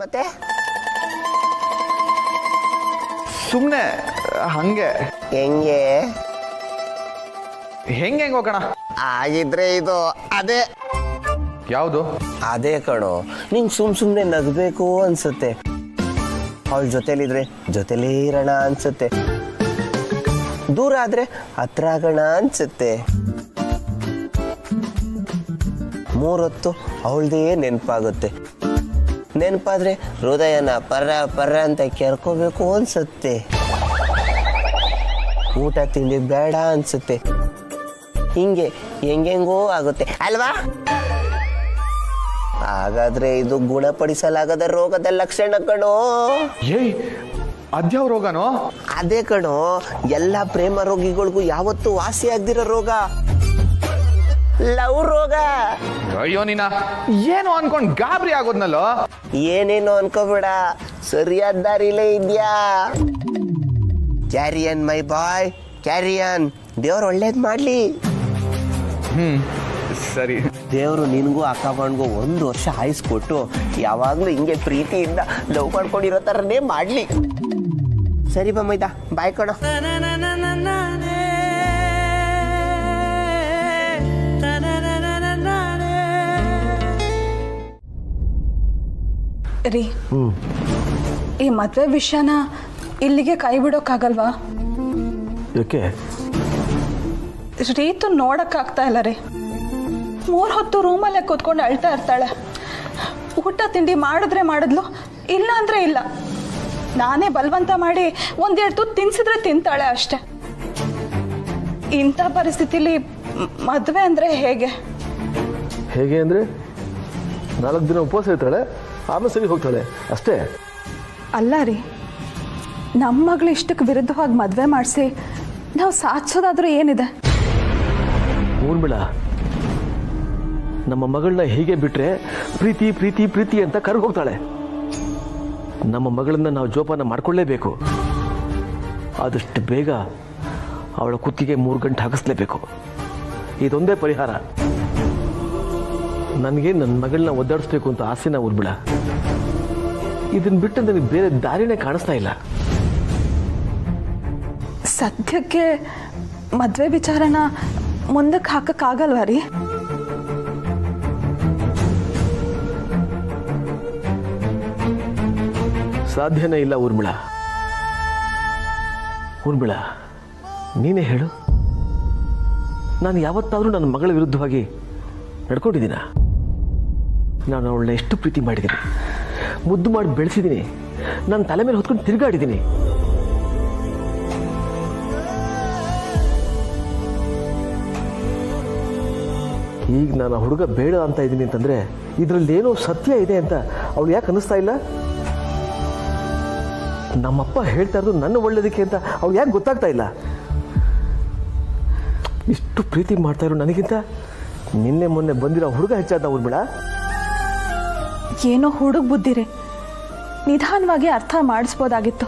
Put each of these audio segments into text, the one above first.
ಮತ್ತೆ ಸುಮ್ಮನೆ ಹಂಗೆ. ಹೆಂಗೆ ಹೆಂಗೆ ಹೋಗೋಣ ಆಗಿದ್ರೆ ಇದು ಅದೇ. ಯಾವುದು? ಅದೇ ಕಣೋ, ನಿಂಗೆ ಸುಮ್ಮನೆ ನಗಬೇಕು ಅನ್ಸುತ್ತೆ. ಅವಳ ಜೊತೆಲಿದ್ರೆ ಜೊತೆಲೇ ಇರೋಣ ಅನ್ಸುತ್ತೆ. ದೂರ ಆದ್ರೆ ಹತ್ರ ಆಗೋಣ ಅನ್ಸುತ್ತೆ. ಮೂರೊತ್ತು ಅವಳದೇ ನೆನಪಾಗುತ್ತೆ. ನೆನಪಾದ್ರೆ ಹೃದಯನ ಪರ್ರ ಅಂತ ಕೆರ್ಕೋಬೇಕು ಅನ್ಸುತ್ತೆ. ಊಟ ತಿಂಡಿ ಬೇಡ ಅನ್ಸುತ್ತೆ. ಹಿಂಗೆ ಹೆಂಗೆಂಗೋ ಆಗುತ್ತೆ ಅಲ್ವಾ? ಹಾಗಾದ್ರೆ ಇದು ಗುಣಪಡಿಸಲಾಗದ ರೋಗದ ಲಕ್ಷಣ ಕಣೋ. ಏಯ್, ಅದ್ಯಾವ ರೋಗನೋ? ಅದೇ ಕಣೋ, ಎಲ್ಲ ಪ್ರೇಮ ರೋಗಿಗಳಿಗೂ ಯಾವತ್ತೂ ವಾಸಿ ಆಗ್ದಿರೋ ರೋಗ, ಲವ್ ರೋಗ. ಅಯ್ಯೋ ನೀನ ಏನು ಅನ್ಕೊಂಡ್ ಗಾಬರಿ ಆಗೋದ್ನಲ್ಲೋ. ಏನೇನು ಅನ್ಕೋಬೇಡ, ಸರಿಯಾದ ದಾರಿಲೇ ಇದ್ಯಾ. ಕ್ಯಾರಿಯನ್ ಮೈ ಬಾಯ್, ಕ್ಯಾರಿಯನ್. ದೇವ್ರು ಒಳ್ಳೇದ್ ಮಾಡ್ಲಿ. ಸರಿ. ದೇವರು ನಿನ್ಗೂ ಅಕ್ಕಬಣ್ಗೂ 1 ವರ್ಷ ಆಯಿಸ್ಕೊಟ್ಟು ಯಾವಾಗ್ಲೂ ಹಿಂಗೆ ಪ್ರೀತಿಯಿಂದ ಲವ್ ಮಾಡ್ಕೊಂಡಿರೋ ಥರನೇ ಮಾಡ್ಲಿ. ಸರಿ ಬಮ್ಮೈದಾ, ಬಾಯ್ ಕಣೋ. ರೀ, ಈ ಮದುವೆ ವಿಷಯನ ಇಲ್ಲಿಗೆ ಕೈ ಬಿಡೋಕ್ಕಾಗಲ್ವಾ? ಯಾಕೆ? ರೀತು ನೋಡೋಕ್ಕಾಗ್ತಾ ಇಲ್ಲ ರೀ. 3 ಹೊತ್ತು ರೂಮಲ್ಲೇ ಕೂತ್ಕೊಂಡು ಅಳ್ತಾ ಇರ್ತಾಳೆ. ಊಟ ತಿಂಡಿ ಮಾಡಿದ್ರೆ ಮಾಡಿದ್ಲು, ಇಲ್ಲ ಅಂದರೆ ಇಲ್ಲ. ನಾನೇ ಬಲವಂತ ಮಾಡಿ 1-2 ತುತ್ತು ತಿನ್ಸಿದ್ರೆ ತಿಂತಾಳೆ ಅಷ್ಟೆ. ಇಂಥ ಪರಿಸ್ಥಿತಿಲಿ ಮದುವೆ ಅಂದರೆ ಹೇಗೆ? ಹೇಗೆ ಅಂದರೆ 4 ದಿನ ಉಪವಾಸ ಇರ್ತಾಳೆ, ಆಮೇಲೆ ಸರಿ ಹೋಗ್ತಾಳೆ ಅಷ್ಟೇ. ಅಲ್ಲ ರೀ, ನಮ್ಮ ಮಗಳು ಇಷ್ಟಕ್ಕೆ ವಿರುದ್ಧವಾಗಿ ಮದುವೆ ಮಾಡಿಸಿ ನಾವು ಸಾಧಿಸೋದಾದ್ರೂ ಏನಿದೆ? ಊರ್ಮಿಳ, ನಮ್ಮ ಮಗಳನ್ನ ಹೀಗೆ ಬಿಟ್ರೆ ಪ್ರೀತಿ ಪ್ರೀತಿ ಪ್ರೀತಿ ಅಂತ ಕರ್ಗೆ ಹೋಗ್ತಾಳೆ. ನಮ್ಮ ಮಗಳನ್ನ ನಾವು ಜೋಪಾನ ಮಾಡ್ಕೊಳ್ಳೇಬೇಕು. ಆದಷ್ಟು ಬೇಗ ಅವಳ ಕುತ್ತಿಗೆ 3 ಗಂಟೆ ಹಾಕಿಸ್ಲೇಬೇಕು. ಇದೊಂದೇ ಪರಿಹಾರ. ನನಗೆ ನನ್ನ ಮಗಳನ್ನ ಒದ್ದಾಡಿಸ್ಬೇಕು ಅಂತ ಆಸೆನ ಊರ್ಮಿಳ. ಇದನ್ನ ಬಿಟ್ಟು ನನಗೆ ಬೇರೆ ದಾರಿನೇ ಕಾಣಿಸ್ತಾ ಇಲ್ಲ. ಸದ್ಯಕ್ಕೆ ಮದುವೆ ವಿಚಾರನ ಮುಂದಕ್ಕೆ ಹಾಕಕ್ಕಾಗಲ್ವಾ ರೀ? ಸಾಧ್ಯನೇ ಇಲ್ಲ ಊರ್ಮಿಳ. ಊರ್ಮಿಳ, ನೀನೇ ಹೇಳು, ನಾನು ಯಾವತ್ತಾದರೂ ನನ್ನ ಮಗಳ ವಿರುದ್ಧವಾಗಿ ನಡ್ಕೊಂಡಿದ್ದೀನ? ನಾನು ಅವಳನ್ನ ಎಷ್ಟು ಪ್ರೀತಿ ಮಾಡಿದ್ದೀನಿ, ಮುದ್ದು ಮಾಡಿ ಬೆಳೆಸಿದ್ದೀನಿ, ನನ್ನ ತಲೆ ಮೇಲೆ ಹೊತ್ಕೊಂಡು ತಿರುಗಾಡಿದ್ದೀನಿ. ಈಗ ನಾನು ಹುಡುಗ ಬೇಡ ಅಂತ ಇದ್ದೀನಿ ಅಂತಂದರೆ ಇದರಲ್ಲಿ ಏನೋ ಸತ್ಯ ಇದೆ ಅಂತ ಅವಳು ಯಾಕೆ ಅನ್ನಿಸ್ತಾ ಇಲ್ಲ? ನಮ್ಮಪ್ಪ ಹೇಳ್ತಾ ಇರೋದು ನನ್ನ ಒಳ್ಳೇದಕ್ಕೆ ಅಂತ ಅವಳು ಯಾಕೆ ಗೊತ್ತಾಗ್ತಾ ಇಲ್ಲ? ಇಷ್ಟು ಪ್ರೀತಿ ಮಾಡ್ತಾ ಇರೋ ನನಗಿಂತ ನಿನ್ನೆ ಮೊನ್ನೆ ಬಂದಿರೋ ಹುಡುಗ ಹೆಚ್ಚಾದ ಊರ್ಮಿಳ. ಏನೋ ಹುಡುಗ ಬುದ್ಧಿರಿ, ನಿಧಾನವಾಗಿ ಅರ್ಥ ಮಾಡಿಸ್ಬೋದಾಗಿತ್ತು.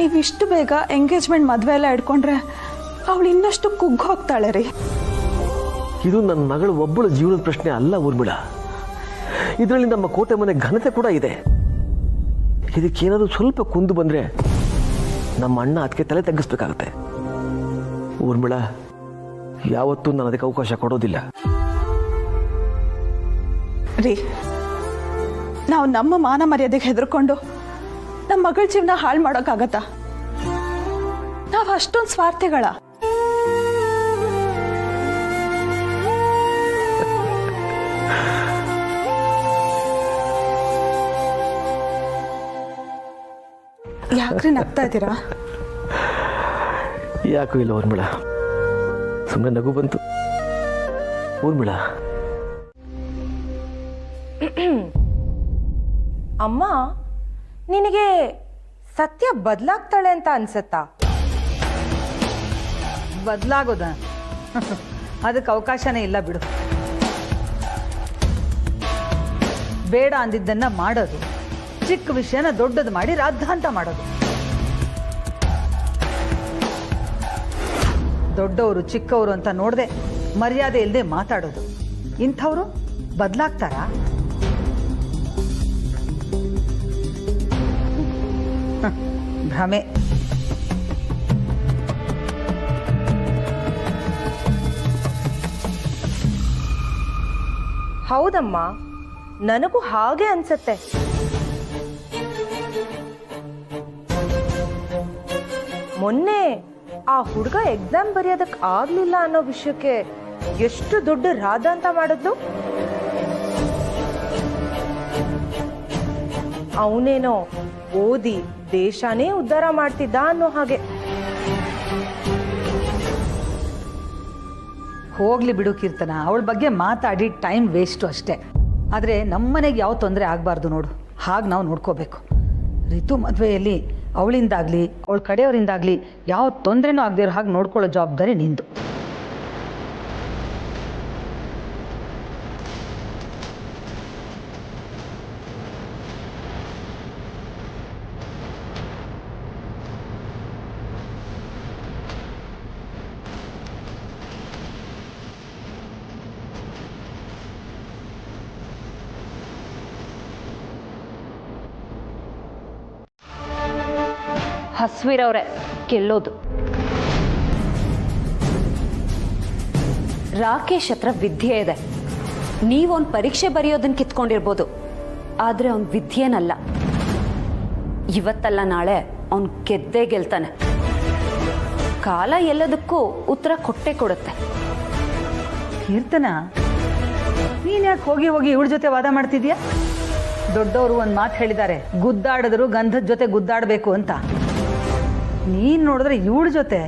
ನೀವಿಷ್ಟು ಬೇಗ ಎಂಗೇಜ್ಮೆಂಟ್ ಮದುವೆ ಎಲ್ಲ ಇಟ್ಕೊಂಡ್ರೆ ಅವಳು ಇನ್ನಷ್ಟು ಕುಗ್ಗಿ ಹೋಗ್ತಾಳೆ ರೀ. ಇದು ನನ್ನ ಮಗಳ ಒಬ್ಬಳ ಜೀವನದ ಪ್ರಶ್ನೆ ಅಲ್ಲ ಊರ್ಮಿಳ. ಇದರಲ್ಲಿ ನಮ್ಮ ಕೋಟೆ ಮನೆ ಘನತೆ ಕೂಡ ಇದೆ. ಇದಕ್ಕೇನಾದರೂ ಸ್ವಲ್ಪ ಕುಂದು ಬಂದರೆ ನಮ್ಮ ಅಣ್ಣ ಅದಕ್ಕೆ ತಲೆ ತಗ್ಗಿಸ್ಬೇಕಾಗತ್ತೆ. ಊರ್ಮಿಳ, ಯಾವತ್ತೂ ನಾನು ಅದಕ್ಕೆ ಅವಕಾಶ ಕೊಡೋದಿಲ್ಲ ರೀ. ನಾವು ನಮ್ಮ ಮಾನ ಮರ್ಯಾದೆಗೆ ಹೆದರ್ಕೊಂಡು ನಮ್ಮ ಮಗಳ ಜೀವನ ಹಾಳು ಮಾಡೋಕ್ಕಾಗತ್ತಾ? ನಾವು ಅಷ್ಟೊಂದು ಸ್ವಾರ್ಥಿಗಳ? ಯಾಕ್ರಿ ನಗ್ತಾ ಇದ್ದೀರಾ? ಯಾಕೂ ಇಲ್ಲ ಊರ್ಮಿಳ, ಸುಮ್ಮನೆ ನಗು ಬಂತು. ಊರ್ಮಿಳ, ಅಮ್ಮ, ನಿನಗೆ ಸತ್ಯ ಬದಲಾಗ್ತಾಳೆ ಅಂತ ಅನ್ಸತ್ತಾ? ಬದಲಾಗೋದ ಅದಕ್ಕೆ ಅವಕಾಶನೇ ಇಲ್ಲ ಬಿಡು. ಬೇಡ ಅಂದಿದ್ದನ್ನ ಮಾಡೋದು, ಚಿಕ್ಕ ವಿಷಯನ ದೊಡ್ಡದು ಮಾಡಿ ರಾದ್ಧಾಂತ ಮಾಡೋದು. ದೊಡ್ಡವರು ಚಿಕ್ಕವರು ಅಂತ ನೋಡದೆ ಮರ್ಯಾದೆ ಇಲ್ಲದೆ ಮಾತಾಡೋದು. ಇಂಥವ್ರು ಬದಲಾಗ್ತಾರಾ? ಭ್ರಮೆ. ಹೌದಮ್ಮ, ನನಗೂ ಹಾಗೆ ಅನ್ಸತ್ತೆ. ಮೊನ್ನೆ ಆ ಹುಡುಗ ಎಕ್ಸಾಮ್ ಬರೆಯೋದಕ್ಕೆ ಆಗ್ಲಿಲ್ಲ ಅನ್ನೋ ವಿಷಯಕ್ಕೆ ಎಷ್ಟು ದೊಡ್ಡ ರಾಧಾಂತ ಮಾಡಿದ್ಲು. ಅವನೇನೋ ಓದಿ ದೇಶನೇ ಉದ್ಧಾರ ಮಾಡ್ತಿದ್ದ ಅನ್ನೋ ಹಾಗೆ. ಹೋಗ್ಲಿ ಬಿಡು ಕೀರ್ತನ, ಅವಳ ಬಗ್ಗೆ ಮಾತಾಡಿ ಟೈಮ್ ವೇಸ್ಟು ಅಷ್ಟೇ. ಆದರೆ ನಮ್ಮನೆಗೆ ಯಾವ ತೊಂದರೆ ಆಗಬಾರ್ದು ನೋಡು, ಹಾಗೆ ನಾವು ನೋಡ್ಕೋಬೇಕು. ರಿತು ಮದುವೆಯಲ್ಲಿ ಅವಳಿಂದಾಗಲಿ ಅವಳ ಕಡೆಯವರಿಂದಾಗಲಿ ಯಾವ ತೊಂದರೆನೂ ಆಗದೆ ಇರೋ ಹಾಗೆ ನೋಡ್ಕೊಳ್ಳೋ ಜವಾಬ್ದಾರಿ ನಿಂದು. ಹಸ್ವಿರವ್ರೆ ಗೆಲ್ಲೋದು. ರಾಕೇಶ್ ಹತ್ರ ವಿದ್ಯೆ ಇದೆ. ನೀವೊಂದು ಪರೀಕ್ಷೆ ಬರೆಯೋದನ್ನ ಕಿತ್ಕೊಂಡಿರ್ಬೋದು, ಆದರೆ ಅವ್ನ ವಿದ್ಯೆನಲ್ಲ. ಇವತ್ತಲ್ಲ ನಾಳೆ ಅವನು ಗೆದ್ದೇ ಗೆಲ್ತಾನೆ. ಕಾಲ ಎಲ್ಲದಕ್ಕೂ ಉತ್ತರ ಕೊಟ್ಟೆ ಕೊಡುತ್ತೆ. ಕೀರ್ತನ, ನೀನು ಯಾಕೆ ಹೋಗಿ ಹೋಗಿ ಇವಳ ಜೊತೆ ವಾದ ಮಾಡ್ತಿದ್ಯಾ? ದೊಡ್ಡವರು ಒಂದು ಮಾತು ಹೇಳಿದ್ದಾರೆ, ಗುದ್ದಾಡಿದ್ರು ಗಂಧದ ಜೊತೆ ಗುದ್ದಾಡಬೇಕು ಅಂತ. ನೀನ್ ನೋಡಿದ್ರೆ ಇವಳ ಜೊತೆ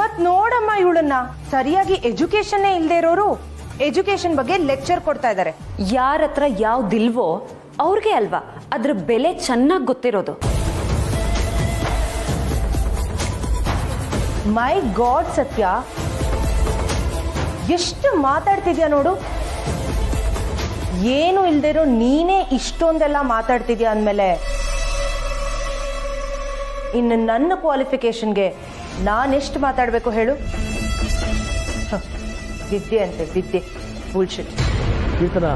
ಮತ್ ನೋಡಮ್ಮ, ಇವಳನ್ನ ಸರಿಯಾಗಿ ಎಜುಕೇಶನ್ನೇ ಇಲ್ದೇ ಇರೋರು ಎಜುಕೇಶನ್ ಬಗ್ಗೆ ಲೆಕ್ಚರ್ ಕೊಡ್ತಾ ಇದ್ದಾರೆ. ಯಾರ ಹತ್ರ ಯಾವ್ದಿಲ್ವೋ ಅವ್ರಿಗೆ ಅಲ್ವಾ ಅದ್ರ ಬೆಲೆ ಚೆನ್ನಾಗಿ ಗೊತ್ತಿರೋದು. ಮೈ ಗಾಡ್ ಸತ್ಯ, ಎಷ್ಟು ಮಾತಾಡ್ತಿದ್ಯಾ ನೋಡು. ಏನು ಇಲ್ದಿರೋ ನೀನೇ ಇಷ್ಟೊಂದೆಲ್ಲ ಮಾತಾಡ್ತಿದ್ಯಾ ಅಂದಮೇಲೆ ಇನ್ನು ನನ್ನ ಕ್ವಾಲಿಫಿಕೇಶನ್ಗೆ ನಾನೆಷ್ಟು ಮಾತಾಡಬೇಕು ಹೇಳು? ವಿದ್ಯೆ ಅಂತೆ ವಿದ್ಯೆ, ಬುಲ್ಶಿಟ್. ಕೀರ್ತನ,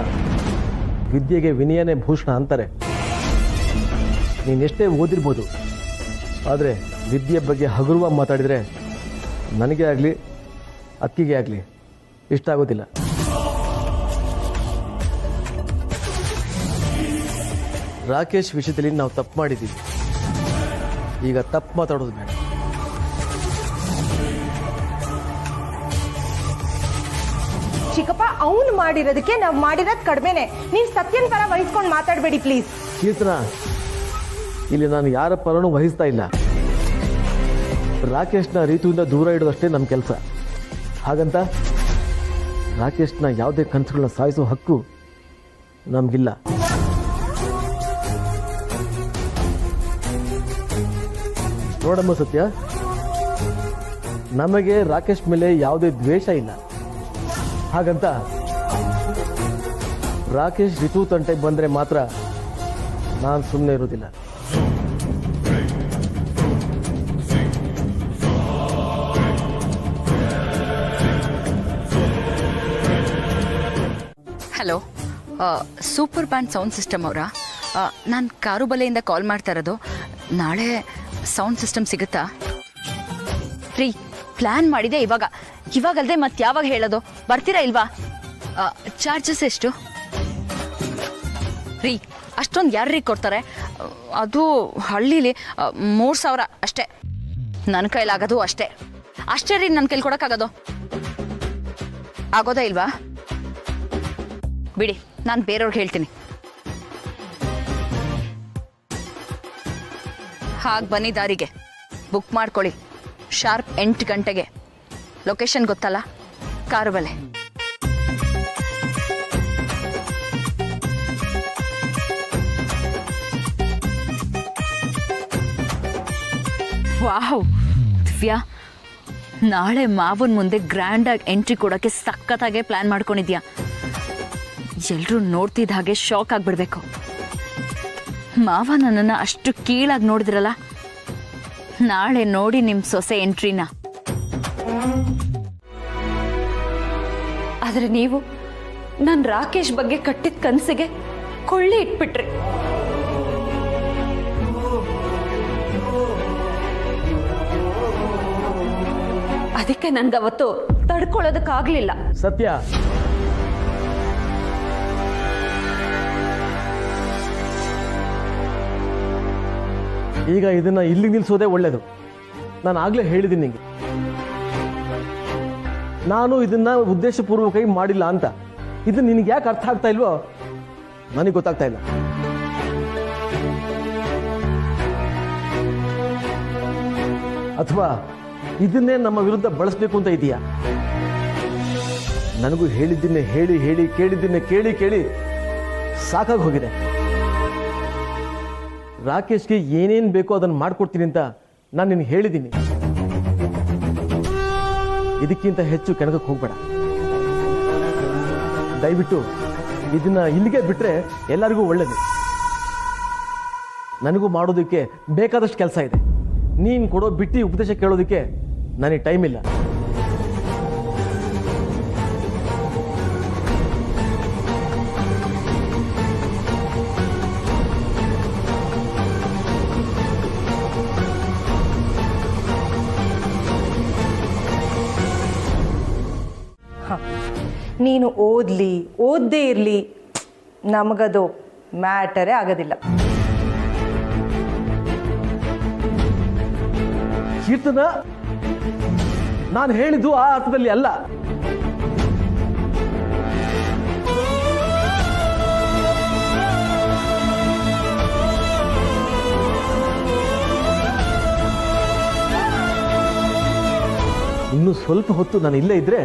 ವಿದ್ಯೆಗೆ ವಿನಯನೇ ಭೂಷಣ ಅಂತಾರೆ. ನೀನೆಷ್ಟೇ ಓದಿರ್ಬೋದು, ಆದರೆ ವಿದ್ಯೆ ಬಗ್ಗೆ ಹಗುರವಾಗಿ ಮಾತಾಡಿದರೆ ನನಗೆ ಆಗಲಿ ಅಕ್ಕಿಗೆ ಆಗಲಿ ಇಷ್ಟ ಆಗೋದಿಲ್ಲ. ರಾಕೇಶ್ ವಿಷಯದಲ್ಲಿ ನಾವು ತಪ್ಪು ಮಾಡಿದ್ದೀವಿ. ಈಗ ತಪ್ಪು ಮಾತಾಡೋದು ಬೇಡ. ಚಿಕ್ಕಪ್ಪ, ಅವನು ಮಾಡಿರೋದಕ್ಕೆ ನಾವು ಮಾಡಿರೋದು ಕಡಿಮೆನೆ. ನೀನ್ ಸತ್ಯನ ಪರ ವಹಿಸ್ಕೊಂಡು ಮಾತಾಡಬೇಡಿ ಪ್ಲೀಸ್. ಕೀರ್ತನ, ಇಲ್ಲಿ ನಾನು ಯಾರ ಪರನೂ ವಹಿಸ್ತಾ ಇಲ್ಲ. ರಾಕೇಶ್ನ ರೀತಿಯಿಂದ ದೂರ ಇಡೋದಷ್ಟೇ ನಮ್ಮ ಕೆಲಸ. ಹಾಗಂತ ರಾಕೇಶ್ನ ಯಾವುದೇ ಕನಸುಗಳನ್ನ ಸಾಯಿಸೋ ಹಕ್ಕು ನಮಗಿಲ್ಲ. ನೋಡಮ್ಮ ಸತ್ಯ, ನಮಗೆ ರಾಕೇಶ್ ಮೇಲೆ ಯಾವುದೇ ದ್ವೇಷ ಇಲ್ಲ. ಹಾಗಂತ ರಾಕೇಶ್ ರಿತು ತಂಟೆಗೆ ಬಂದರೆ ಮಾತ್ರ ನಾನು ಸುಮ್ಮನೆ ಇರೋದಿಲ್ಲ. Hello, super band sound system ಅವರಾ? ನಾನು ಕಾರುಬಲೆಯಿಂದ ಕಾಲ್ ಮಾಡ್ತಾ ಇರೋದು. ನಾಳೆ ಸೌಂಡ್ ಸಿಸ್ಟಮ್ ಸಿಗುತ್ತಾ? ರೀ, ಪ್ಲ್ಯಾನ್ ಮಾಡಿದೆ ಇವಾಗಲ್ದೆ ಮತ್ತೆ ಯಾವಾಗ ಹೇಳೋದು? ಬರ್ತೀರಾ ಇಲ್ವಾ? ಚಾರ್ಜಸ್ ಎಷ್ಟು ರೀ? ಅಷ್ಟೊಂದು ಯಾರ್ರೀ ಕೊಡ್ತಾರೆ? ಅದು ಹಳ್ಳೀಲಿ 3000 ಅಷ್ಟೇ. ನನ್ನ ಕೈಲಾಗೋದು ಅಷ್ಟೇ ರೀ. ನನ್ನ ಕೈಲಿ ಕೊಡೋಕ್ಕಾಗೋದು ಆಗೋದೇ ಇಲ್ವಾ? ಬಿಡಿ, ನಾನು ಬೇರೆಯವ್ರಿಗೆ ಹೇಳ್ತೀನಿ. ಹಾಗೆ ಬನ್ನಿ, ದಾರಿಗೆ ಬುಕ್ ಮಾಡ್ಕೊಳ್ಳಿ. ಶಾರ್ಪ್ 8 ಗಂಟೆಗೆ. ಲೊಕೇಶನ್ ಗೊತ್ತಲ್ಲ, ಕಾರುಬಲೆ. ವಾವ್ ದಿವ್ಯಾ, ನಾಳೆ ಮಾವನ ಮುಂದೆ ಗ್ರ್ಯಾಂಡಾಗಿ ಎಂಟ್ರಿ ಕೊಡೋಕ್ಕೆ ಸಖತ್ತಾಗೆ ಪ್ಲ್ಯಾನ್ ಮಾಡ್ಕೊಂಡಿದ್ಯಾ. ಎಲ್ಲರೂ ನೋಡ್ತಿದ್ದ ಹಾಗೆ ಶಾಕ್ ಆಗಿಬಿಡ್ಬೇಕು. ಮಾವ ನನ್ನನ್ನು ಅಷ್ಟು ಕೀಳಾಗಿ ನೋಡಿದ್ರಲ್ಲ, ನಾಳೆ ನೋಡಿ ನಿಮ್ಮ ಸೊಸೆ ಎಂಟ್ರಿನ. ಆದರೆ ನೀವು ನನ್ ರಾಕೇಶ್ ಬಗ್ಗೆ ಕಟ್ಟಿದ ಕನಸಿಗೆ ಕೊಳ್ಳಿ ಇಟ್ಬಿಟ್ರಿ. ಅದಕ್ಕೆ ನನ್ಗವತ್ತು ತಡ್ಕೊಳ್ಳೋದಕ್ಕಾಗ್ಲಿಲ್ಲ. ಸತ್ಯ, ಈಗ ಇದನ್ನ ಇಲ್ಲಿ ನಿಲ್ಸೋದೇ ಒಳ್ಳೇದು. ನಾನು ಆಗ್ಲೇ ಹೇಳಿದ್ದೀನಿ ನಿಂಗೆ, ನಾನು ಇದನ್ನ ಉದ್ದೇಶಪೂರ್ವಕವಾಗಿ ಮಾಡಿಲ್ಲ ಅಂತ. ಇದು ನಿನಗೆ ಯಾಕೆ ಅರ್ಥ ಆಗ್ತಾ ಇಲ್ವೋ ನನಗೆ ಗೊತ್ತಾಗ್ತಾ ಇಲ್ಲ. ಅಥವಾ ಇದನ್ನೇ ನಮ್ಮ ವಿರುದ್ಧ ಬಳಸಬೇಕು ಅಂತ ಇದೆಯಾ? ನನಗೂ ಹೇಳಿದ್ದನ್ನೇ ಹೇಳಿ ಹೇಳಿ ಕೇಳಿದ್ದನ್ನೇ ಕೇಳಿ ಕೇಳಿ ಸಾಕಾಗಿ ಹೋಗಿದೆ. ರಾಕೇಶ್ಗೆ ಏನೇನು ಬೇಕೋ ಅದನ್ನು ಮಾಡ್ಕೊಡ್ತೀನಿ ಅಂತ ನಾನು ನಿನಗೆ ಹೇಳಿದ್ದೀನಿ. ಇದಕ್ಕಿಂತ ಹೆಚ್ಚು ಕೆಣಕಕ್ಕೆ ಹೋಗ್ಬೇಡ. ದಯವಿಟ್ಟು ಇದನ್ನ ಇಲ್ಲಿಗೆ ಬಿಟ್ರೆ ಎಲ್ಲರಿಗೂ ಒಳ್ಳೇದು. ನನಗೂ ಮಾಡೋದಕ್ಕೆ ಬೇಕಾದಷ್ಟು ಕೆಲಸ ಇದೆ. ನೀನು ಕೊಡೋ ಬಿಟ್ಟು ಉಪದೇಶ ಕೇಳೋದಕ್ಕೆ ನನಗೆ ಟೈಮ್ ಇಲ್ಲ. ನೀನು ಓದದೇ ಇರಲಿ, ನಮಗದು ಮ್ಯಾಟರೇ ಆಗೋದಿಲ್ಲ. ಕೀರ್ತನ, ನಾನು ಹೇಳಿದ್ದು ಆ ಅರ್ಥದಲ್ಲಿ ಅಲ್ಲ. ಇನ್ನು ಸ್ವಲ್ಪ ಹೊತ್ತು ನಾನು ಇಲ್ಲೇ ಇದ್ರೆ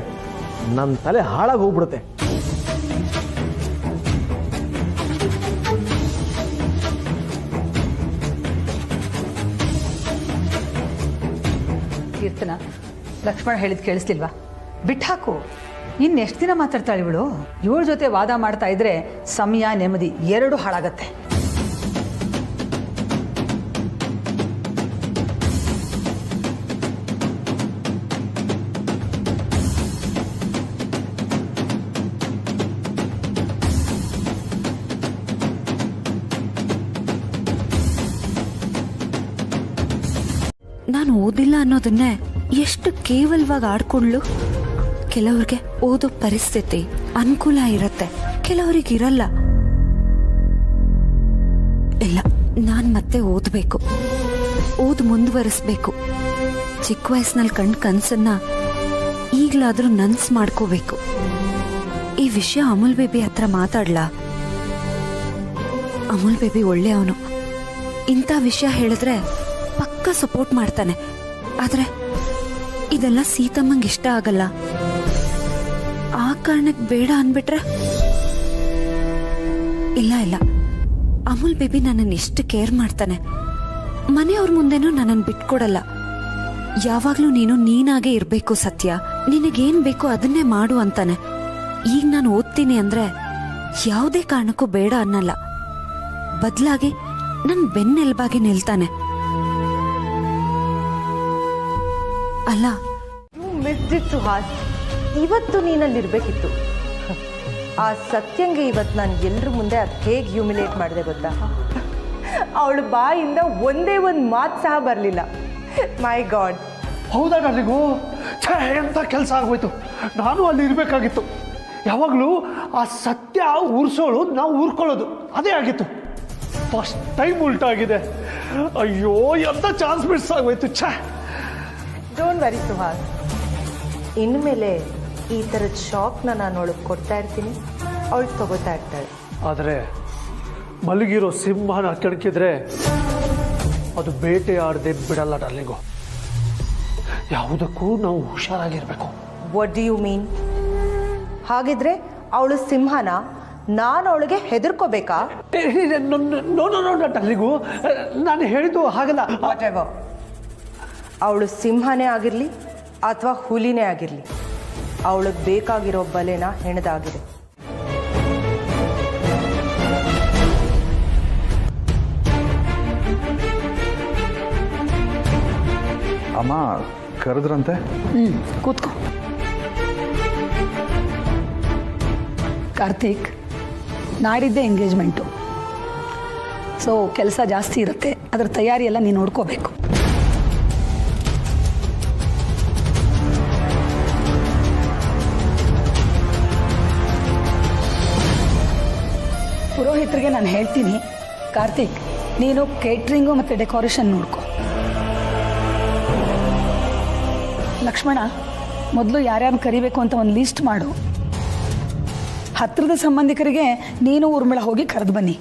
ನನ್ನ ತಲೆ ಹಾಳಾಗಿ ಹೋಗ್ಬಿಡುತ್ತೆ. ಕೀರ್ತನ, ಲಕ್ಷ್ಮಣ ಹೇಳಿದ್ ಕೇಳಿಸ್ಲಿಲ್ವಾ? ಬಿಟ್ಟಾಕು. ಇನ್ನೆಷ್ಟು ದಿನ ಮಾತಾಡ್ತಾಳೆ ಇವಳು? ಇವಳ ಜೊತೆ ವಾದ ಮಾಡ್ತಾ ಇದ್ರೆ ಸಮಯ ನೆಮ್ಮದಿ ಎರಡೂ ಹಾಳಾಗತ್ತೆ. ನಾನು ಓದಿಲ್ಲ ಅನ್ನೋದನ್ನೇ ಎಷ್ಟು ಕೇವಲವಾಗಿ ಆಡ್ಕೊಳ್ಳು. ಕೆಲವ್ರಿಗೆ ಓದೋ ಪರಿಸ್ಥಿತಿ ಅನುಕೂಲ ಇರತ್ತೆ, ಕೆಲವರಿಗೆ ಇರಲ್ಲ. ಇಲ್ಲ, ನಾನ್ ಮತ್ತೆ ಓದ್ಬೇಕು, ಮುಂದುವರಿಸ್ಬೇಕು. ಚಿಕ್ಕ ವಯಸ್ಸಿನಲ್ಲಿ ಕಂಡ ಕನ್ಸನ್ನ ಈಗ್ಲಾದ್ರೂ ನನ್ಸ್ ಮಾಡ್ಕೋಬೇಕು. ಈ ವಿಷಯ ಅಮೂಲ್ ಬೇಬಿ ಹತ್ರ ಮಾತಾಡ್ಲಾ? ಅಮೂಲ್ ಬೇಬಿ ಒಳ್ಳೆಯವನು. ಇಂಥ ವಿಷಯ ಹೇಳಿದ್ರೆ ಪಕ್ಕ ಸಪೋರ್ಟ್ ಮಾಡ್ತಾನೆ. ಆದ್ರೆ ಇದೆಲ್ಲ ಸೀತಮ್ಮಂಗೆ ಇಷ್ಟ ಆಗಲ್ಲ. ಆ ಕಾರಣಕ್ಕೆ ಬೇಡ ಅನ್ಬಿಟ್ರೆ? ಇಲ್ಲ, ಅಮೂಲ್ ಬೇಬಿ ನನ್ನನ್ನು ಎಷ್ಟು ಕೇರ್ ಮಾಡ್ತಾನೆ. ಮನೆಯವ್ರ ಮುಂದೆನೂ ನನ್ನನ್ನು ಬಿಟ್ಕೊಡಲ್ಲ. ಯಾವಾಗ್ಲೂ ನೀನಾಗೆ ಇರ್ಬೇಕು ಸತ್ಯ, ನಿನಗೇನ್ ಬೇಕೋ ಅದನ್ನೇ ಮಾಡು ಅಂತಾನೆ. ಈಗ ನಾನು ಓದ್ತೀನಿ ಅಂದ್ರೆ ಯಾವುದೇ ಕಾರಣಕ್ಕೂ ಬೇಡ ಅನ್ನಲ್ಲ. ಬದಲಾಗಿ ನನ್ ಬೆನ್ನೆಲುಬಾಗಿ ನಿಲ್ತಾನೆ. ಅಲ್ಲ, ಸುಹಾಸ್, ಇವತ್ತು ನೀನಲ್ಲಿರ್ಬೇಕಿತ್ತು. ಆ ಸತ್ಯಂಗೆ ಇವತ್ತು ನಾನು ಎಲ್ಲರ ಮುಂದೆ ಅದು ಹೇಗೆ ಹ್ಯೂಮಿಲೇಟ್ ಮಾಡಿದೆ ಗೊತ್ತಾ? ಅವಳ ಬಾಯಿಂದ ಒಂದೇ ಒಂದು ಮಾತು ಸಹ ಬರಲಿಲ್ಲ. ಮೈ ಗಾಡ್. ಹೌದಾ ನನಗೂ ಎಂಥ ಕೆಲಸ ಆಗೋಯ್ತು. ನಾನು ಅಲ್ಲಿ ಇರಬೇಕಾಗಿತ್ತು. ಯಾವಾಗಲೂ ಆ ಸತ್ಯ ಉರ್ಸೋಳು, ನಾವು ಊರ್ಕೊಳ್ಳೋದು, ಅದೇ ಆಗಿತ್ತು. ಫಸ್ಟ್ ಟೈಮ್ ಉಲ್ಟಾಗಿದೆ. ಅಯ್ಯೋ, ಎಂಥ ಚಾನ್ಸ್ ಮಿಸ್ ಆಗೋಯ್ತು. ಡೋಂಟ್ ವರಿ ಸುಹಾಸ್, ಇನ್ಮೇಲೆ ಈ ಥರದ ಶಾಕ್ನ ನಾನು ಅವಳಿಗೆ ಕೊಡ್ತಾ ಇರ್ತೀನಿ, ಅವಳು ತಗೋತಾ ಇರ್ತಾಳೆ. ಆದರೆ ಮಲಗಿರೋ ಸಿಂಹನ ಕೆಣಕಿದ್ರೆ ಅದು ಬೇಟೆಯಾಡದೆ ಬಿಡಲ್ಲ ಡಾರ್ಲಿಂಗು. ಯಾವುದಕ್ಕೂ ನಾವು ಹುಷಾರಾಗಿರ್ಬೇಕು. What do you mean? ಹಾಗಿದ್ರೆ ಅವಳು ಸಿಂಹನ, ನಾನು ಅವಳಿಗೆ ಹೆದರ್ಕೋಬೇಕಾ? ಡಾರ್ಲಿಂಗು, ನಾನು ಹೇಳಿದ್ದು ಹಾಗಲ್ಲ. ಅವಳು ಸಿಂಹನೇ ಆಗಿರಲಿ ಅಥವಾ ಹುಲಿನೇ ಆಗಿರಲಿ, ಅವಳಿಗೆ ಬೇಕಾಗಿರೋ ಬಲೆನ ಹೆಣೆದಾಗಿದೆ. ಅಮ್ಮ ಕರೆದ್ರಂತೆ? ಕೂತ್ಕೋ. ಕಾರ್ತಿಕ್, ನಾಡಿದ್ದೇ ಎಂಗೇಜ್ಮೆಂಟು. ಸೊ ಕೆಲಸ ಜಾಸ್ತಿ ಇರುತ್ತೆ, ಅದರ ತಯಾರಿ ಎಲ್ಲ ನೀನು ನೋಡ್ಕೋಬೇಕು. ಪುರೋಹಿತರಿಗೆ ನಾನು ಹೇಳ್ತೀನಿ, ಕಾರ್ತಿಕ್ ನೀನು ಕೇಟ್ರಿಂಗು ಮತ್ತು ಡೆಕೋರೇಷನ್ ನೋಡ್ಕೊ. ಲಕ್ಷ್ಮಣ, ಮೊದಲು ಯಾರ್ಯಾರು ಕರಿಬೇಕು ಅಂತ ಒಂದು ಲಿಸ್ಟ್ ಮಾಡು. ಹತ್ತಿರದ ಸಂಬಂಧಿಕರಿಗೆ ನೀನು ಊರ್ಮಿಳ ಹೋಗಿ ಕರೆದು ಬನ್ನಿ.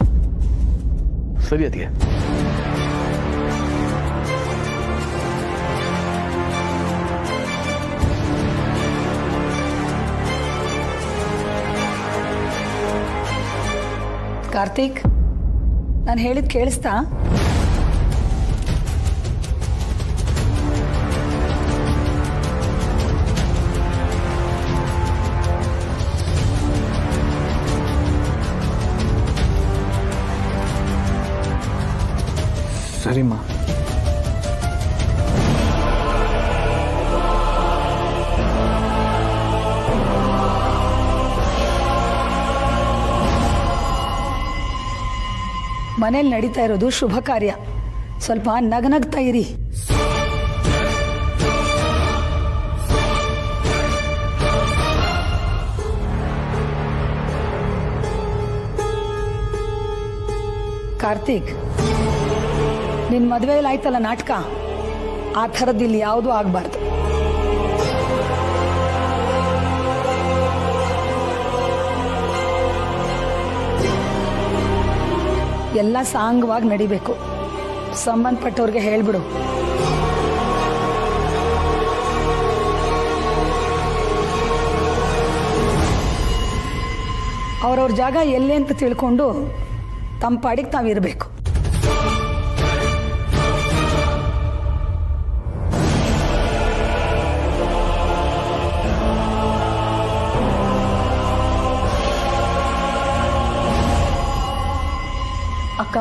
ಸರಿ ಅದಕ್ಕೆ. ಕಾರ್ತಿಕ್, ನಾನು ಹೇಳಿದ್ ಕೇಳಿಸ್ತಾ? ಸರಿಮ್ಮ. ಮನೇಲಿ ನಡೀತಾ ಇರೋದು ಶುಭ ಕಾರ್ಯ, ಸ್ವಲ್ಪ ನಗನಗ್ತಾ ಇರಿ. ಕಾರ್ತಿಕ್, ನಿನ್ನ ಮದುವೆಯಲ್ಲಿ ಆಯ್ತಲ್ಲ ನಾಟಕ, ಆ ಥರದ್ದು ಇಲ್ಲಿ ಯಾವುದೂ ಆಗಬಾರ್ದು. ಎಲ್ಲ ಸಾಂಗವಾಗಿ ನಡಿಬೇಕು. ಸಂಬಂಧಪಟ್ಟವ್ರಿಗೆ ಹೇಳ್ಬಿಡು. ಅವ್ರವ್ರ ಜಾಗ ಎಲ್ಲಿ ಅಂತ ತಿಳ್ಕೊಂಡು ತಮ್ಮ ಪಾಡಿಗೆ ತಾವಿರಬೇಕು. ಅಕ್ಕ,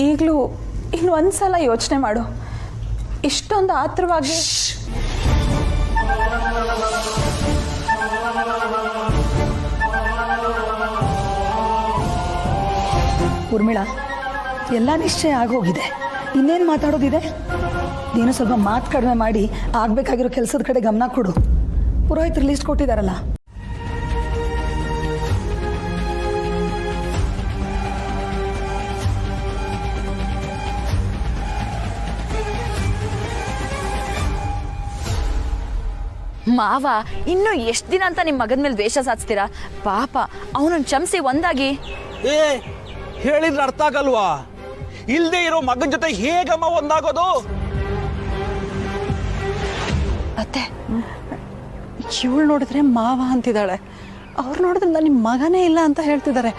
ಈಗಲೂ ಇನ್ನೊಂದ್ಸಲ ಯೋಚನೆ ಮಾಡು. ಇಷ್ಟೊಂದು ಆತ್ರವಾಗಿ ಊರ್ಮಿಳಾ, ಎಲ್ಲ ನಿಶ್ಚಯ ಆಗೋಗಿದೆ, ಇನ್ನೇನು ಮಾತಾಡೋದಿದೆ? ನೀನು ಸ್ವಲ್ಪ ಮಾತು ಕಡಿಮೆ ಮಾಡಿ ಆಗಬೇಕಾಗಿರೋ ಕೆಲಸದ ಕಡೆ ಗಮನ ಕೊಡು. ಪುರೋಹಿತರು ಲಿಸ್ಟ್ ಕೊಟ್ಟಿದ್ದಾರಲ್ಲ. ಮಾವ, ಇನ್ನು ಎಷ್ಟು ದಿನ ಅಂತ ನಿಮ್ಮ ಮಗನ ಮೇಲೆ ದ್ವೇಷ ಸಾಧಿಸ್ತೀರಾ? ಪಾಪ ಅವನನ್ನು ಕ್ಷಮಿಸಿ ಒಂದಾಗಿ. ಹೇಳಿದ್ರೆ ಅರ್ಥ ಆಗಲ್ವಾ? ಇಲ್ದೇ ಇರೋ ಮಗನ ಜೊತೆ ಹೇಗಮ್ಮ ಒಂದಾಗೋದು? ಅತ್ತೆ, ಇವಳು ನೋಡಿದ್ರೆ ಮಾವ ಅಂತಿದ್ದಾಳೆ, ಅವ್ರು ನೋಡಿದ್ರೆ ನಿಮ್ಮ ಮಗನೇ ಇಲ್ಲ ಅಂತ ಹೇಳ್ತಿದ್ದಾರೆ.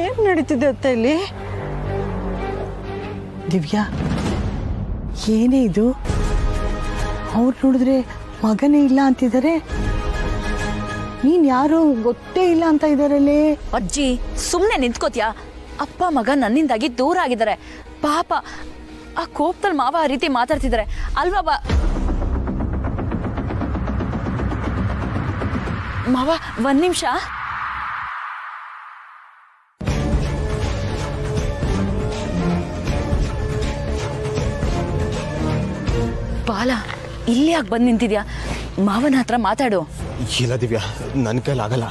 ಏನು ನಡೀತಿದೆ ಅತ್ತೆ ಇಲ್ಲಿ? ದಿವ್ಯಾ, ಏನೇ ಇದು? ಅವ್ರು ನೋಡಿದ್ರೆ ಮಗನೇ ಇಲ್ಲ ಅಂತಿದ್ದಾರೆ, ನೀನ್ ಯಾರು ಗೊತ್ತೇ ಇಲ್ಲ ಅಂತ ಇದ್ದಾರಲ್ಲಿ. ಅಜ್ಜಿ, ಸುಮ್ಮನೆ ನಿಂತ್ಕೋತ್ಯಾ? ಅಪ್ಪ ಮಗ ನನ್ನಿಂದಾಗಿ ದೂರ ಆಗಿದ್ದಾರೆ. ಪಾಪ ಆ ಕೋಪದಲ್ಲಿ ಮಾವ ಆ ರೀತಿ ಮಾತಾಡ್ತಿದ್ದಾರೆ ಅಲ್ವಾ? ಮಾವ, ಒಂದ್ ನಿಮಿಷ. ಬಾಲ, ಇಲ್ಲಿ ಯಾಕೆ ಬಂದು ನಿಂತಿದ್ಯಾ? ಮಾವನ ಹತ್ರ ಮಾತಾಡು. ಇಲ್ಲ ದಿವ್ಯಾ, ನನ್ನ ಕೈಲಾಗಲ್ಲ.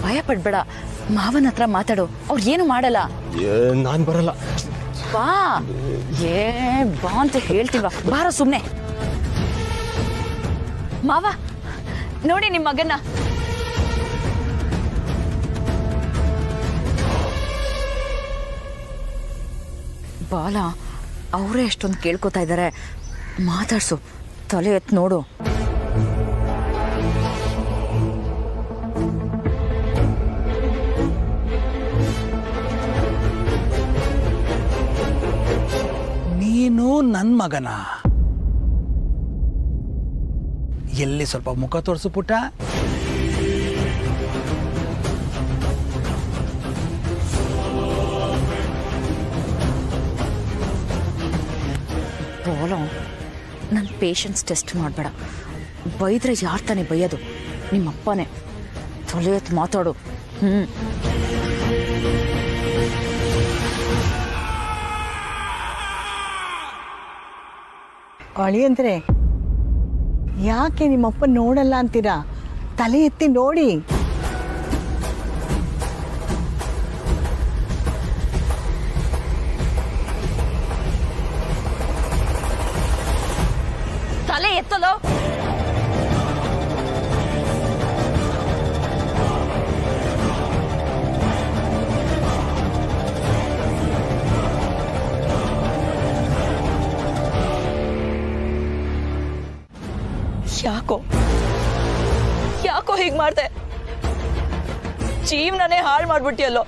ಭಯ ಪಡ್ಬೇಡ, ಮಾವನ ಹತ್ರ ಮಾತಾಡು, ಅವ್ರು ಏನು ಮಾಡಲ್ಲ. ನಾನು ಬರಲ್ಲ. ಬಾ. ಬಾ ಅಂತ ಹೇಳ್ತೀವ, ಬಾರ ಸುಮ್ನೆ. ಮಾವ, ನೋಡಿ ನಿಮ್ಮ ಮಗನ್ನ. ಬಾಲ, ಅವರೇ ಎಷ್ಟೊಂದು ಕೇಳ್ಕೊತಾ ಇದ್ದಾರೆ, ಮಾತಾಡ್ಸು, ತಲೆ ಎತ್ತು ನೋಡು. ನೀನು ನನ್ನ ಮಗನ? ಎಲ್ಲಿ ಸ್ವಲ್ಪ ಮುಖ ತೋರಿಸು ಪುಟ್ಟ. ಬೋಲೋ, ನನ್ನ ಪೇಷನ್ಸ್ ಟೆಸ್ಟ್ ಮಾಡಬೇಡ. ಬೈದ್ರೆ ಯಾರು ತಾನೇ ಬೈಯೋದು? ನಿಮ್ಮಪ್ಪನೇ ತಲೆ ಎತ್ತಿ ಮಾತಾಡು. ಅಳಿಯಂದ್ರೆ ಯಾಕೆ ನಿಮ್ಮಪ್ಪ ನೋಡಲ್ಲ ಅಂತೀರಾ? ತಲೆ ಎತ್ತಿ ನೋಡಿ. ತಲೆ ಎತ್ತಲೋ. ಯಾಕೋ ಹೀಗೆ ಮಾಡ್ದೆ? ಜೀವನನೇ ಹಾಳು ಮಾಡ್ಬಿಟ್ಟಿಯಲ್ಲೋ.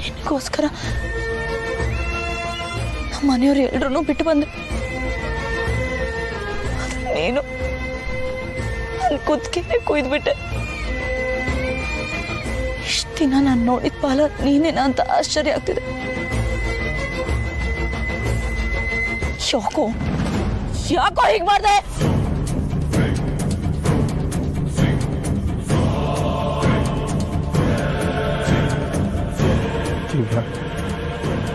ನಿನಗೋಸ್ಕರ ನಮ್ಮ ಮನೆಯವ್ರು ಎಲ್ರೂ ಬಿಟ್ಟು ಬಂದ್ರು. ನೀನು ನನ್ನ ಕುತ್ತಿಗೆನೆ ಕುಯ್ದ್ಬಿಟ್ಟೆ. ಇಷ್ಟು ದಿನ ನಾನು ನೋಡಿದ ಪಾಲ ನೀನೇನ ಅಂತ ಆಶ್ಚರ್ಯ ಆಗ್ತಿದೆ. ಯಾಕೋ ಹೀಗೆ ಮಾಡ್ದೆ?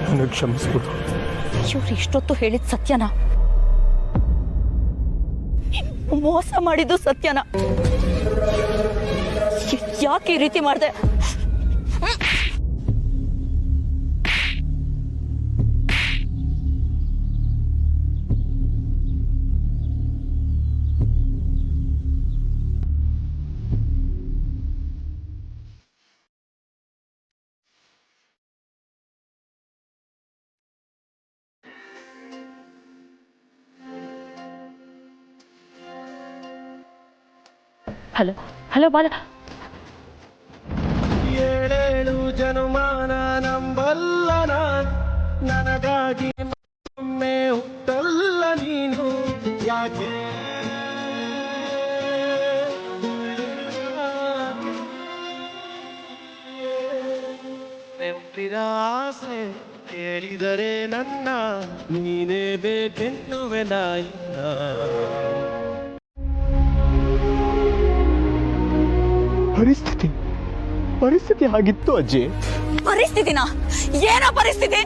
ನನಗೆ ಕ್ಷಮಿಸ್ಬಿಡು. ಇವ್ರು ಇಷ್ಟೊತ್ತು ಹೇಳಿದ ಸತ್ಯನಾ? ಮೋಸ ಮಾಡಿದ್ದು ಸತ್ಯನಾ? ಯಾಕೆ ಈ ರೀತಿ ಮಾಡ್ದೆ? ಹಲೋ ಬಾಲ. ಏಳೇಳು ಜನುಮಾನ ನಂಬಲ್ಲ ನನಗಾಗಿ ಒಮ್ಮೆ ಹುಟ್ಟಲ್ಲ ನೀನು ಯಾಕೆ? ನೆನಪಿನ ಆಸೆ ಹೇಳಿದರೆ ನನ್ನ ನೀನೇ ಬೇಕೆನ್ನುವೆ ನಾಯಿನ. ಪರಿಸ್ಥಿತಿ ಆಗಿತ್ತು ಅಜ್ಜಿ. ಪರಿಸ್ಥಿತಿನ? ಏನೋ ಪರಿಸ್ಥಿತಿ?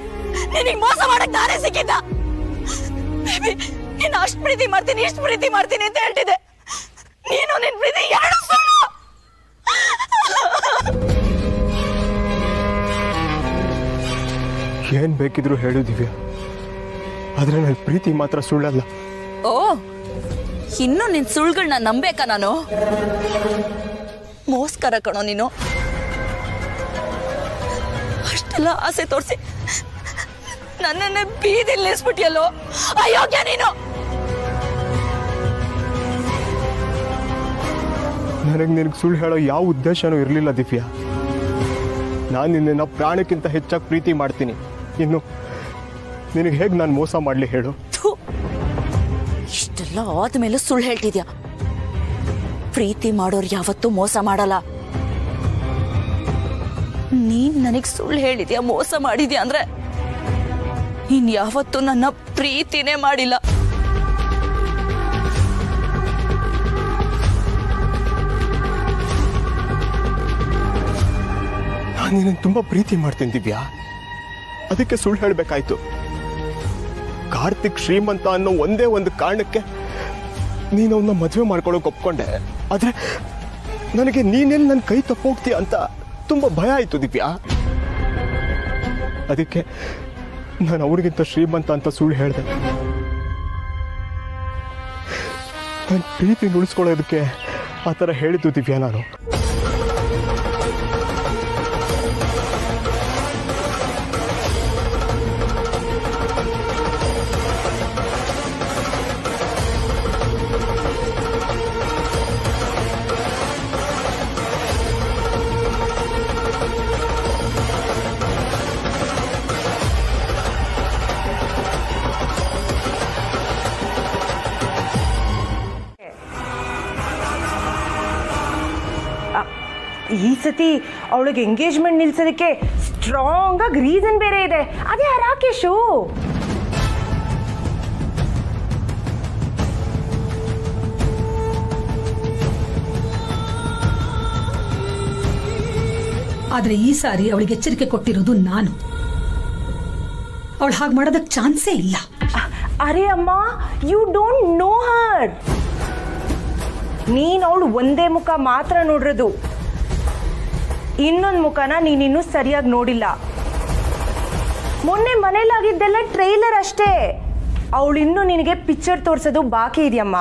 ನಿನಗೆ ಮೋಸ ಮಾಡಕ್ ನಾನೇ ಸಿಕ್ಕಿದ್ದ? ನೀನು ಅಷ್ಟು ಪ್ರೀತಿ ಮಾಡ್ತೀನಿ ಇಷ್ಟು ಪ್ರೀತಿ ಮಾಡ್ತೀನಿ ಅಂತ ಹೇಳ್ತಿದ್ದೆ. ನೀನು ನಿನ್ ಪ್ರೀತಿ ಎರಡು ಸುಳ್ಳು. ಏನ್ ಬೇಕಿದ್ರು ಹೇಳು ದಿವ್ಯಾ, ಆದ್ರೆ ನನ್ನ ಪ್ರೀತಿ ಮಾತ್ರ ಸುಳ್ಳಲ್ಲ. ಓ, ಇನ್ನು ನಿನ್ ಸುಳ್ಳುಗಳನ್ನ ನಂಬೇಕಾ ನಾನು? ಮೋಸ್ಕರ ಕಣೋ ನೀನು. ಅಷ್ಟೆಲ್ಲ ಆಸೆ ತೋರಿಸಿ ನನ್ನನ್ನೇ ಬೀದಿಲ್ ನಿಲ್ಲಿಸ್ಬಿಟ್ಟಿಯಲ್ಲೋ. ಅಯೋಗ್ಯ ನೀನು. ನಿನಗೆ ಸುಳ್ಳು ಹೇಳೋ ಯಾವ ಉದ್ದೇಶನೂ ಇರಲಿಲ್ಲ ದಿವ್ಯಾ. ನಾನು ನಿನ್ನ ಪ್ರಾಣಕ್ಕಿಂತ ಹೆಚ್ಚಾಗಿ ಪ್ರೀತಿ ಮಾಡ್ತೀನಿ. ಇನ್ನು ನಿನಗೆ ಹೇಗೆ ನಾನು ಮೋಸ ಮಾಡಲಿ ಹೇಳು? ಇಷ್ಟೆಲ್ಲ ಆದ್ಮೇಲೆ ಸುಳ್ಳು ಹೇಳ್ತಿದ್ಯಾ? ಪ್ರೀತಿ ಮಾಡೋರು ಯಾವತ್ತೂ ಮೋಸ ಮಾಡಲ್ಲ. ನೀನ್ ನನಗ್ ಸುಳ್ಳು ಹೇಳಿದ್ಯಾ, ಮೋಸ ಮಾಡಿದ್ಯಾ ಅಂದ್ರೆ ನೀನ್ ಯಾವತ್ತೂ ನನ್ನ ಪ್ರೀತಿನೇ ಮಾಡಿಲ್ಲ. ನಾನು ನಿನ್ನ ತುಂಬಾ ಪ್ರೀತಿ ಮಾಡ್ತೀನಿ ದಿವ್ಯಾ, ಅದಕ್ಕೆ ಸುಳ್ಳು ಹೇಳಬೇಕಾಯ್ತು. ಕಾರ್ತಿಕ್ ಶ್ರೀಮಂತ ಅನ್ನೋ ಒಂದೇ ಒಂದು ಕಾರಣಕ್ಕೆ ನೀನು ಅವನ್ನ ಮದುವೆ ಮಾಡ್ಕೊಳ್ಳೋಕೆ ಒಪ್ಕೊಂಡೆ. ಆದ್ರೆ ನನಗೆ ನೀನೆಲ್ಲಿ ನನ್ನ ಕೈ ತಪ್ಪೋಗ್ತೀಯ ಅಂತ ತುಂಬಾ ಭಯ ಆಯ್ತು ದಿವ್ಯಾ. ಅದಕ್ಕೆ ನಾನು ಅವ್ರಿಗಿಂತ ಶ್ರೀಮಂತ ಅಂತ ಸುಳ್ಳು ಹೇಳಿದೆ. ನನ್ನ ಪ್ರೀತಿ ಉಳಿಸ್ಕೊಳ್ಳೋದಕ್ಕೆ ಆ ಥರ ಹೇಳಿದ್ದು ದಿವ್ಯಾ ನಾನು. ಈ ಸತಿ ಅವಳಿಗೆ ಎಂಗೇಜ್ಮೆಂಟ್ ನಿಲ್ಸೋದಕ್ಕೆ ಸ್ಟ್ರಾಂಗ್ ಆಗಿ ರೀಸನ್ ಬೇರೆ ಇದೆ. ಅದೇ ರಾಕೇಶು. ಆದ್ರೆ ಈ ಸಾರಿ ಅವಳಿಗೆ ಎಚ್ಚರಿಕೆ ಕೊಟ್ಟಿರೋದು ನಾನು. ಅವಳು ಹಾಗೆ ಮಾಡೋದಕ್ಕೆ ಚಾನ್ಸೇ ಇಲ್ಲ. ಅರೆ ಅಮ್ಮ, ಯು ಡೋಂಟ್ ನೋ ಹರ್. ನೀನ್ ಅವಳು ಒಂದೇ ಮುಖ ಮಾತ್ರ ನೋಡಿರೋದು, ಇನ್ನೊಂದು ಮುಖನ ನೀನಿನ್ನೂ ಸರಿಯಾಗಿ ನೋಡಿಲ್ಲ. ಮೊನ್ನೆ ಮನೇಲಾಗಿದ್ದೆಲ್ಲ ಟ್ರೈಲರ್ ಅಷ್ಟೇ. ಅವಳು ಇನ್ನೂ ನಿನಗೆ ಪಿಕ್ಚರ್ ತೋರಿಸೋದು ಬಾಕಿ ಇದೆಯಮ್ಮ.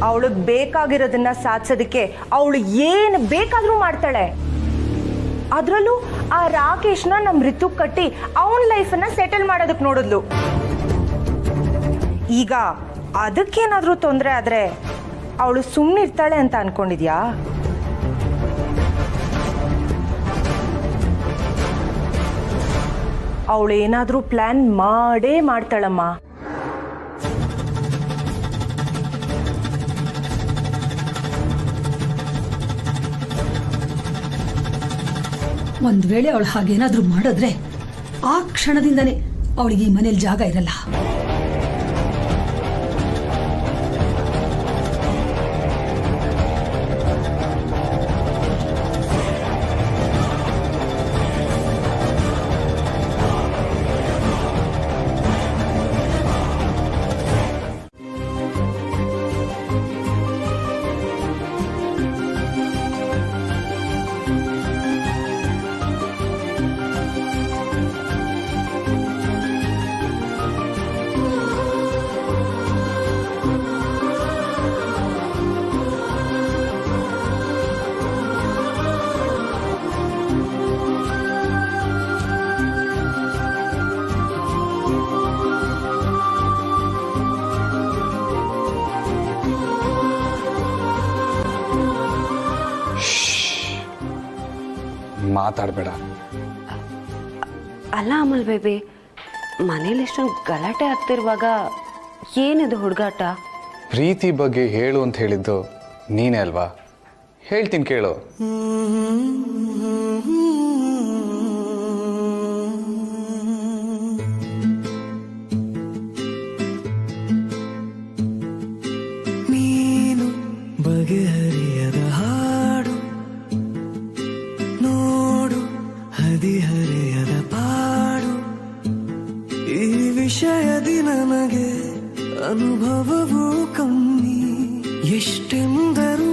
ಅವಳಿಗೆ ಬೇಕಾಗಿರೋದನ್ನ ಸಾಧಿಸೋದಕ್ಕೆ ಅವಳು ಏನು ಬೇಕಾದರೂ ಮಾಡ್ತಾಳೆ. ಅದರಲ್ಲೂ ಆ ರಾಕೇಶ್ನ ನಮ್ಮ ಋತು ಕಟ್ಟಿ ಅವನ ಲೈಫನ್ನ ಸೆಟಲ್ ಮಾಡೋದಕ್ಕೆ ನೋಡಿದ್ಲು. ಈಗ ಅದಕ್ಕೇನಾದರೂ ತೊಂದರೆ ಆದರೆ ಅವಳು ಸುಮ್ಮನಿರ್ತಾಳೆ ಅಂತ ಅನ್ಕೊಂಡಿದ್ಯಾ? ಅವಳು ಏನಾದರೂ ಪ್ಲಾನ್ ಮಾಡೇ ಮಾಡ್ತಾಳಮ್ಮ. ಒಂದ್ ವೇಳೆ ಅವಳು ಹಾಗೇನಾದ್ರೂ ಮಾಡಿದ್ರೆ ಆ ಕ್ಷಣದಿಂದನೇ ಅವಳಿಗೆ ಈ ಮನೇಲಿ ಜಾಗ ಇರಲ್ಲ. ಮಾತಾಡಬೇಡ. ಅಲ್ಲ ಅಮಲ್ ಬೇಬಿ, ಮನೇಲಿ ಎಷ್ಟೊಂದು ಗಲಾಟೆ ಆಗ್ತಿರುವಾಗ ಏನಿದು ಹುಡುಗಾಟ? ಪ್ರೀತಿ ಬಗ್ಗೆ ಹೇಳು ಅಂತ ಹೇಳಿದ್ದು ನೀನೇ ಅಲ್ವಾ? ಹೇಳ್ತೀನಿ ಕೇಳು. ನೀನು ಬಗೆಹರಿಯದ ಹಾಡು ನೋಡು, ಹದಿಹರೆಯದ ಪಾಡು. ಈ ವಿಷಯದಿ ನನಗೆ ಅನುಭವವೂ ಕಮ್ಮಿ. ಎಷ್ಟೆಂದರು